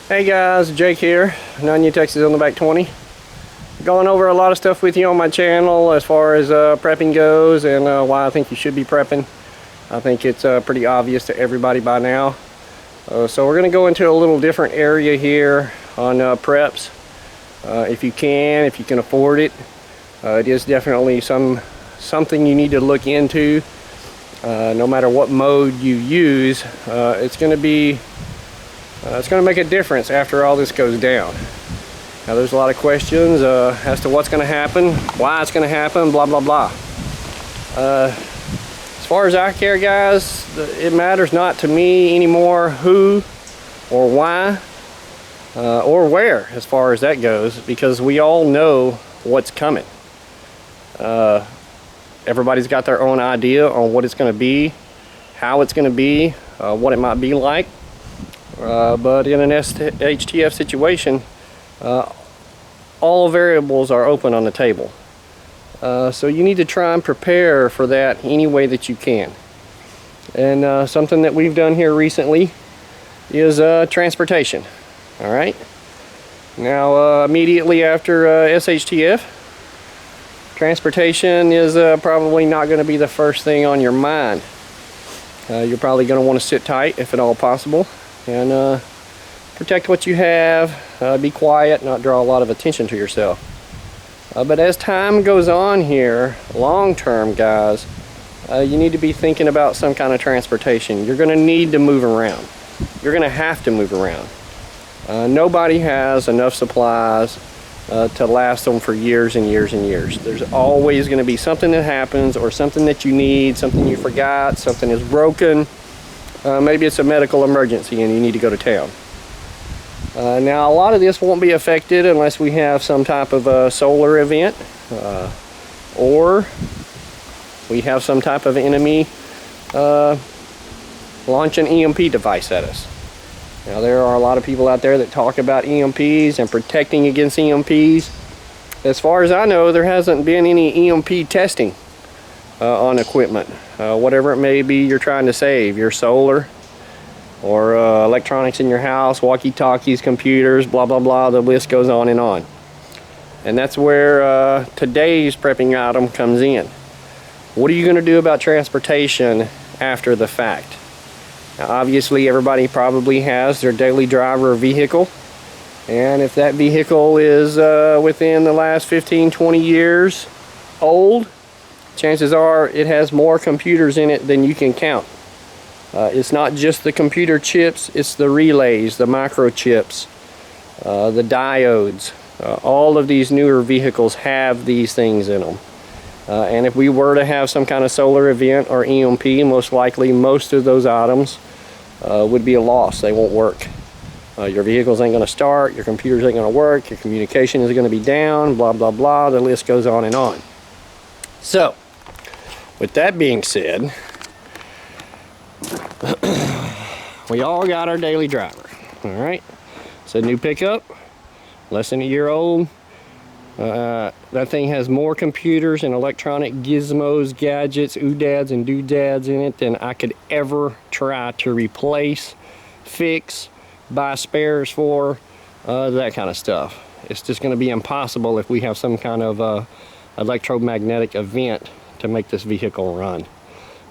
Hey guys, Jake here, Nanya, Texas on the back 20. Going over a lot of stuff with you on my channel as far as prepping goes and why I think you should be prepping. I think it's pretty obvious to everybody by now. So we're going to go into a little different area here on preps. If you can afford it. It is definitely something you need to look into. No matter what mode you use, it's going to make a difference after all this goes down. Now there's a lot of questions as to what's going to happen, why it's going to happen, blah blah blah. As far as I care, guys, it matters not to me anymore who or why or where as far as that goes, because we all know what's coming. Everybody's got their own idea on what it's going to be, how it's going to be, what it might be like. But in an SHTF situation, all variables are open on the table. So you need to try and prepare for that any way that you can. And something that we've done here recently is transportation. All right. Now, immediately after SHTF, transportation is probably not going to be the first thing on your mind. You're probably going to want to sit tight if at all possible. And protect what you have, be quiet, not draw a lot of attention to yourself. But as time goes on here, long term, guys, you need to be thinking about some kind of transportation. You're going to need to move around. You're going to have to move around. Nobody has enough supplies to last them for years and years and years. There's always going to be something that happens, or something that you need, something you forgot, something is broken. Maybe it's a medical emergency and you need to go to town. Now, a lot of this won't be affected unless we have some type of solar event, or we have some type of enemy launch an EMP device at us. Now, there are a lot of people out there that talk about EMPs and protecting against EMPs. As far as I know, there hasn't been any EMP testing on equipment, whatever it may be you're trying to save, your solar or electronics in your house, walkie-talkies, computers, blah blah blah, the list goes on. And that's where today's prepping item comes in. What are you going to do about transportation after the fact? Now, obviously everybody probably has their daily driver vehicle, and if that vehicle is within the last 15-20 years old, chances are it has more computers in it than you can count. It's not just the computer chips, it's the relays, the microchips, the diodes. All of these newer vehicles have these things in them. And if we were to have some kind of solar event or EMP, most likely most of those items would be a loss. They won't work. Your vehicles ain't going to start, your computers ain't going to work, your communication is going to be down, blah blah blah, the list goes on and on. So, with that being said, we all got our daily driver. All right, it's a new pickup, less than a year old. That thing has more computers and electronic gizmos, gadgets, oodads and doodads in it than I could ever try to replace, fix, buy spares for, that kind of stuff. It's just going to be impossible if we have some kind of electromagnetic event to make this vehicle run.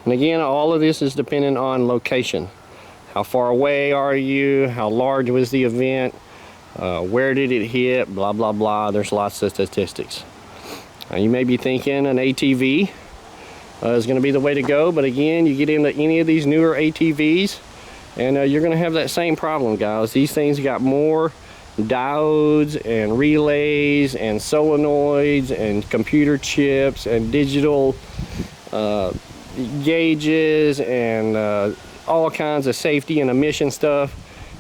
And again, all of this is dependent on location. How far away are you? How large was the event? Where did it hit? Blah blah blah. There's lots of statistics. You may be thinking an ATV is going to be the way to go, but again, you get into any of these newer ATVs and you're going to have that same problem, guys. These things got more diodes and relays and solenoids and computer chips and digital gauges and all kinds of safety and emission stuff.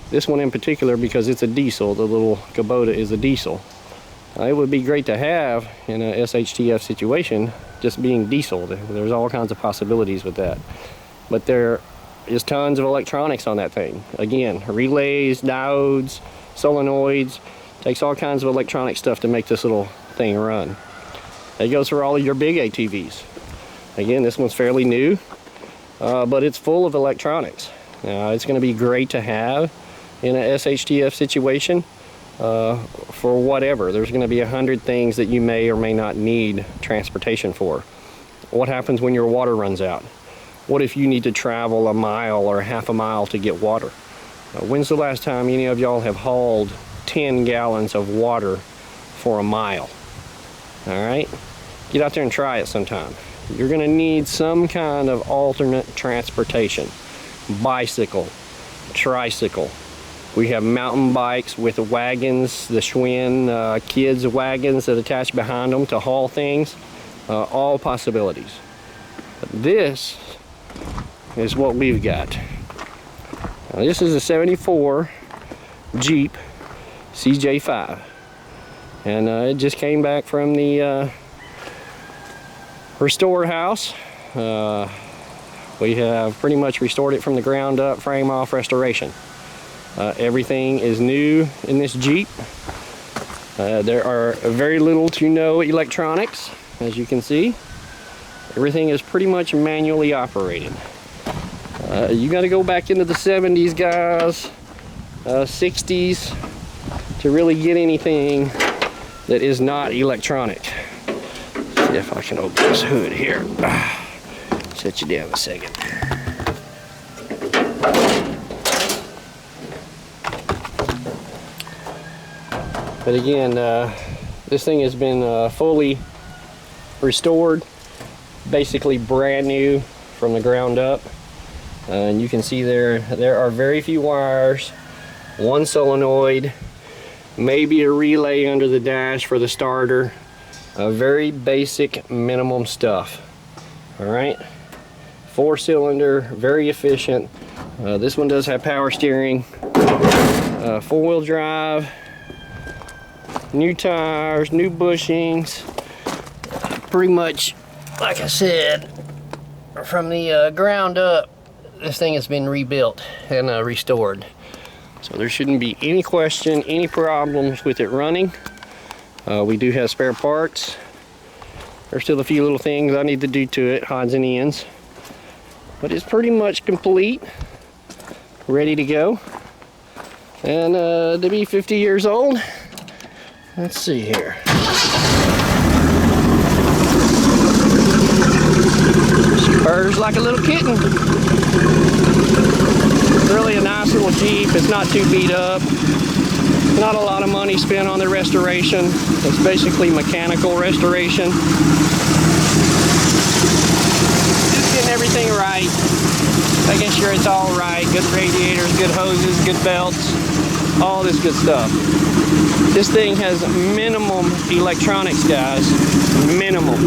This one in particular, because it's a diesel, the little Kubota is a diesel. It would be great to have in a SHTF situation, just being diesel. There's all kinds of possibilities with that. But there is tons of electronics on that thing. Again, relays, diodes, solenoids. Takes all kinds of electronic stuff to make this little thing run. That goes for all of your big ATVs. Again, this one's fairly new, but it's full of electronics. It's going to be great to have in a SHTF situation for whatever. There's going to be 100 things that you may or may not need transportation for. What happens when your water runs out? What if you need to travel a mile or half a mile to get water? When's the last time any of y'all have hauled 10 gallons of water for a mile? All right, get out there and try it sometime. You're going to need some kind of alternate transportation. Bicycle, tricycle. We have mountain bikes with wagons, the Schwinn kids wagons that attach behind them to haul things. All possibilities. But this is what we've got. Now, this is a 74 Jeep CJ5. And it just came back from the restore house. We have pretty much restored it from the ground up, frame off restoration. Everything is new in this Jeep. There are very little to no electronics, as you can see. Everything is pretty much manually operated. You got to go back into the 70s, guys, 60s, to really get anything that is not electronic. See if I can open this hood here. Set you down a second. But again, this thing has been fully restored, basically brand new from the ground up. And you can see there are very few wires, one solenoid, maybe a relay under the dash for the starter. Very basic minimum stuff. All right, 4-cylinder, very efficient. This one does have power steering, 4-wheel drive, new tires, new bushings. Pretty much, like I said, from the ground up, this thing has been rebuilt and restored. So there shouldn't be any question, any problems with it running. We do have spare parts. There's still a few little things I need to do to it, odds and ends. But it's pretty much complete, ready to go. And to be 50 years old, let's see here. She purrs like a little kitten. Really a nice little Jeep. It's not too beat up. Not a lot of money spent on the restoration. It's basically mechanical restoration. Just getting everything right. Making sure it's all right. Good radiators, good hoses, good belts, all this good stuff. This thing has minimum electronics, guys. Minimum.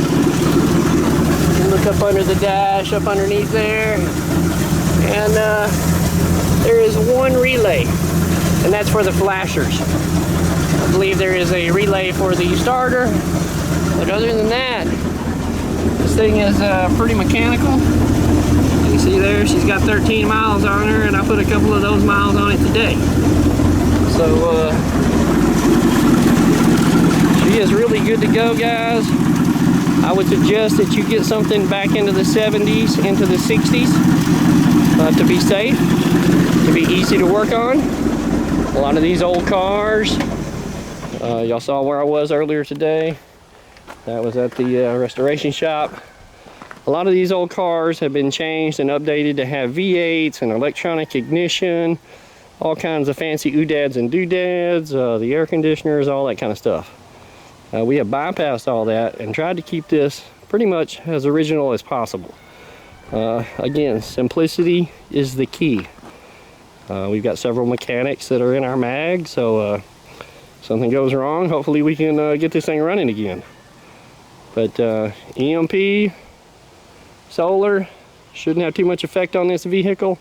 You look up under the dash, up underneath there, and there is one relay. And that's for the flashers. I believe there is a relay for the starter, but other than that, this thing is pretty mechanical. You can see there, she's got 13 miles on her, and I put a couple of those miles on it today. So she is really good to go, guys. I would suggest that you get something back into the 70s, into the 60s, to be safe, to be easy to work on. A lot of these old cars, y'all saw where I was earlier today. That was at the restoration shop. A lot of these old cars have been changed and updated to have V8s and electronic ignition, all kinds of fancy oodads and doodads, the air conditioners, all that kind of stuff. We have bypassed all that and tried to keep this pretty much as original as possible. Again, simplicity is the key. We've got several mechanics that are in our mag, so something goes wrong, hopefully we can get this thing running again. But EMP, solar, shouldn't have too much effect on this vehicle,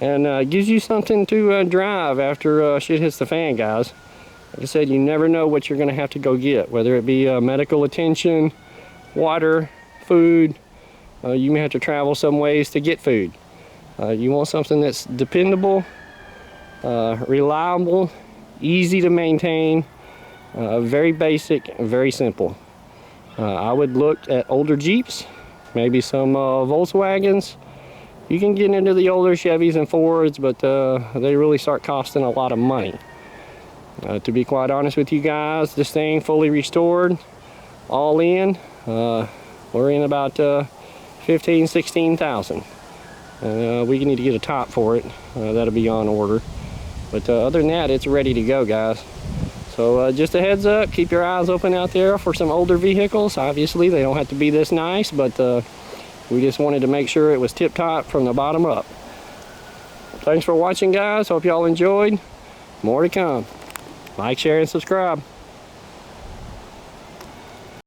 and gives you something to drive after shit hits the fan, guys. Like I said, you never know what you're going to have to go get, whether it be medical attention, water, food. You may have to travel some ways to get food. You want something that's dependable, reliable, easy to maintain, very basic, very simple. I would look at older Jeeps, maybe some Volkswagens, You can get into the older Chevys and Fords, but they really start costing a lot of money. To be quite honest with you guys, this thing fully restored, all in, we're in about 15, 16,000. We need to get a top for it. That'll be on order. But other than that, it's ready to go, guys. So just a heads up, keep your eyes open out there for some older vehicles. Obviously, they don't have to be this nice, but we just wanted to make sure it was tip-top from the bottom up. Thanks for watching, guys. Hope y'all enjoyed. More to come. Like, share, and subscribe.